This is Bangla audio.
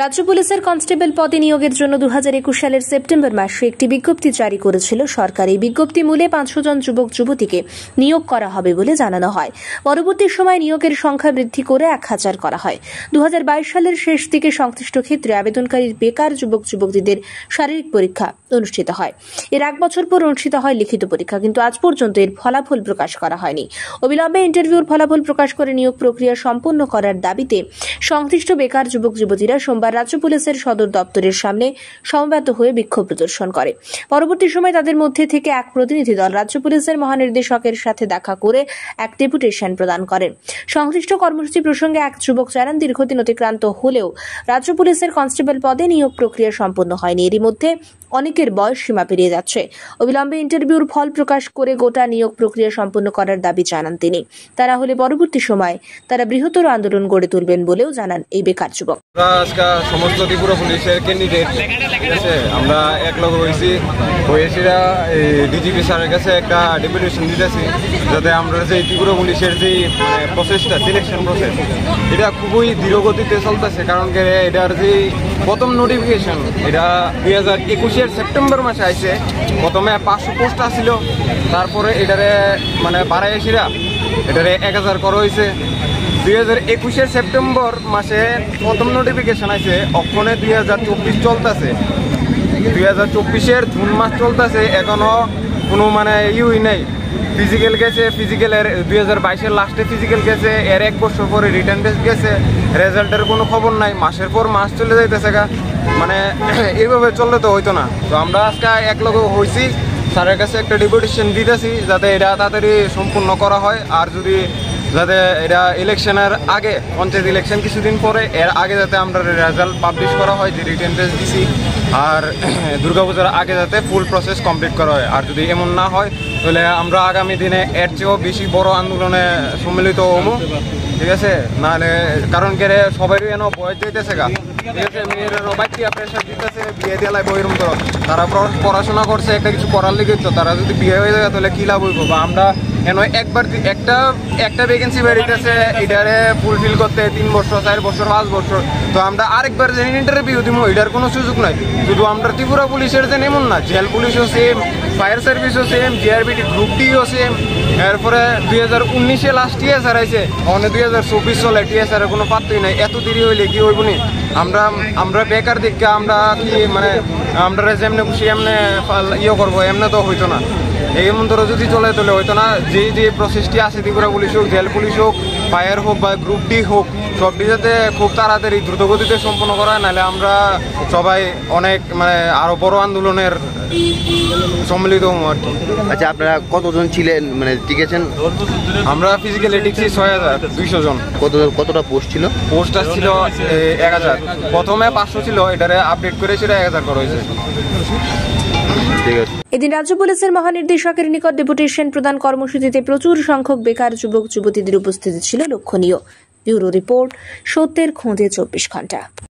রাজ্য পুলিশের কনস্টেবল পদে নিয়োগের জন্য 2021 সালের সেপ্টেম্বর মাসে একটি বিজ্ঞপ্তি জারি করেছিল সরকার। এই বিজ্ঞপ্তি মূলে 500 জন যুবক যুবতীকে নিয়োগ করা হবে বলে জানানো হয়। পরবর্তী সময় নিয়োগের সংখ্যা বৃদ্ধি করে 1000 করা হয়। 2022 সালের শেষ দিকে সংশ্লিষ্ট ক্ষেত্রে আবেদনকারীর বেকার যুবক যুবতীদের শারীরিক পরীক্ষা অনুষ্ঠিত হয়। এর 1 বছর পর অনুষ্ঠিত হয় লিখিত পরীক্ষা, কিন্তু আজ পর্যন্ত এর ফলাফল প্রকাশ করা হয়নি। অবিলম্বে ইন্টারভিউর ফলাফল প্রকাশ করে নিয়োগ প্রক্রিয়া সম্পন্ন করার দাবিতে সংশ্লিষ্ট বেকার যুবক যুবতীরা সোমবার রাজ্য পুলিশের সদর দপ্তরের সামনে সমবেত হয়ে বিক্ষোভ প্রদর্শন করে। পরবর্তী সময় তাদের মধ্যে থেকে এক প্রতিনিধি দল রাজ্য পুলিশের মহানির্দেশকের সাথে দেখা করে এক ডেপুটেশন প্রদান করেন। সংশ্লিষ্ট কর্মসূচি প্রসঙ্গে এক যুবক জানান, দীর্ঘদিন অতিক্রান্ত হলেও রাজ্য পুলিশের কনস্টেবল পদে নিয়োগ প্রক্রিয়া সম্পন্ন হয়নি। এরই মধ্যে অনেকের বয়স সীমা পেরিয়ে যাচ্ছে। অবিলম্বে ইন্টারভিউর ফল প্রকাশ করে গোটা নিয়োগ প্রক্রিয়া সম্পন্ন করার দাবি জানান তিনি। তারা হলে পরবর্তী সময় তারা বৃহত্তর আন্দোলন গড়ে তুলবেন বলেও জানান এই বেকার যুবক। সমস্ত ত্রিপুরা পুলিশের ক্যান্ডিডেট আমরা একলগ হয়েছিরা ডিজিপি স্যারের কাছে একটা ডেপুটেশন দিতেছি, যাতে আমরা যে ত্রিপুরা পুলিশের যে প্রসেসটা, সিলেকশন প্রসেস, এটা খুবই ধীরগতিতে চলতেছে। কারণ এটার যে প্রথম নোটিফিকেশন এটা 2021 সেপ্টেম্বর মাসে আইছে। প্রথমে 500 পোস্ট আসছিল, তারপরে এটারে বাড়াই এসিরা এটারে 1000 করা হয়েছে। 2021 সেপ্টেম্বর মাসে প্রথম নোটিফিকেশন আছে, ওখানে 2024 চলতেছে। 2024 জুন মাস চলতেছে, এখনো কোনো ইউই নেই। ফিজিক্যাল গেছে, ফিজিক্যালের 2022 লাস্টে ফিজিক্যাল গেছে, এর 1 বছর পরে রিটার্ন টেস্ট গেছে, রেজাল্টের কোনো খবর নাই। মাসের পর মাস চলে যাইতেছে গা, এইভাবে চললে তো হইতো না। তো আমরা আজকে একলগে হয়েছি, স্যারের কাছে একটা ডেপুটেশন দিতেছি যাতে এটা তাড়াতাড়ি সম্পূর্ণ করা হয়। আর যদি যাতে এটা ইলেকশনের আগে, পঞ্চায়েত ইলেকশন কিছুদিন পরে, এর আগে যাতে আমরা রেজাল্ট পাবলিশ করা হয় যে রিটেন টেস্ট দিছি, আর দুর্গাপূজার আগে যাতে ফুল প্রসেস কমপ্লিট করা হয়। আর যদি এমন না হয় তাহলে আমরা আগামী দিনে এর চেয়েও বেশি বড় আন্দোলনে সম্মিলিত হবো, ঠিক আছে? নাহলে কারণ কে সবাই এনে বয়স দিতেছে গা, ঠিক আছে? মেয়েরাও বাচ্চা প্রেশার দিতেছে, বিয়ে দিয়ে লাগবে ওইরকম তো। তারা পড়াশোনা করছে, একটা কিছু করার লিগে, তো তারা যদি বিয়ে হয়ে যায় তাহলে কী লাভ হইব? বা আমরা কেন একবার একটা ভ্যাকেন্সি বেরিয়েছে, এটারে ফুলফিল করতে 3 বছর, 4 বছর, 5 বছর, তো আমরা আরেকবার যে ইন্টারভিউ দিব এটার কোনো সুযোগ নাই। শুধু আমরা ত্রিপুরা পুলিশের যে এমন না, জেল পুলিশও সেম, ফায়ার সার্ভিসও সেম, জিআরবিটি গ্রুপ ডিও সেম। এরপরে 2019 লাস্ট টিএসআর আইছে, অনেক 2024 চলে, টিএসআর কোনো পাত্তই নাই। এত দেরি হইলে কি হইব নি? আমরা বেকার দিককে আমরা কি আমরা যেমনি খুশি এমনি করবো, এমনি তো হইতো না। এই মন্ত্র যদি চলে তাহলে হয়তো না। যে প্রসেসটি আছে, ত্রিপুরা পুলিশ হোক, জেল পুলিশ হোক, ফায়ার হোক বা গ্রুপ ডি হোক, সবটি যাতে খুব তাড়াতাড়ি দ্রুতগতিতে সম্পন্ন করা হয়, নাহলে আমরা সবাই অনেক আরো বড় আন্দোলনের সম্মিলিত হবো আর কি। আচ্ছা, আপনারা কতজন ছিলেন টিকেছেন? আমরা ফিজিক্যালি টিকছি 6200 জন। কতটা পোস্ট ছিল? পোস্ট আসছিল 1000। প্রথমে 500 ছিল, এটারে আপডেট করে সেটা 1000 করা হয়েছে। এদিন রাজ্য পুলিশের মহানির্দেশকের নিকট ডেপুটেশন প্রদান কর্মসূচিতে প্রচুর সংখ্যক বেকার যুবক যুবতীদের উপস্থিতি ছিল লক্ষণীয়। ব্যুরো রিপোর্ট, সত্যের খোঁজে 24 ঘন্টা।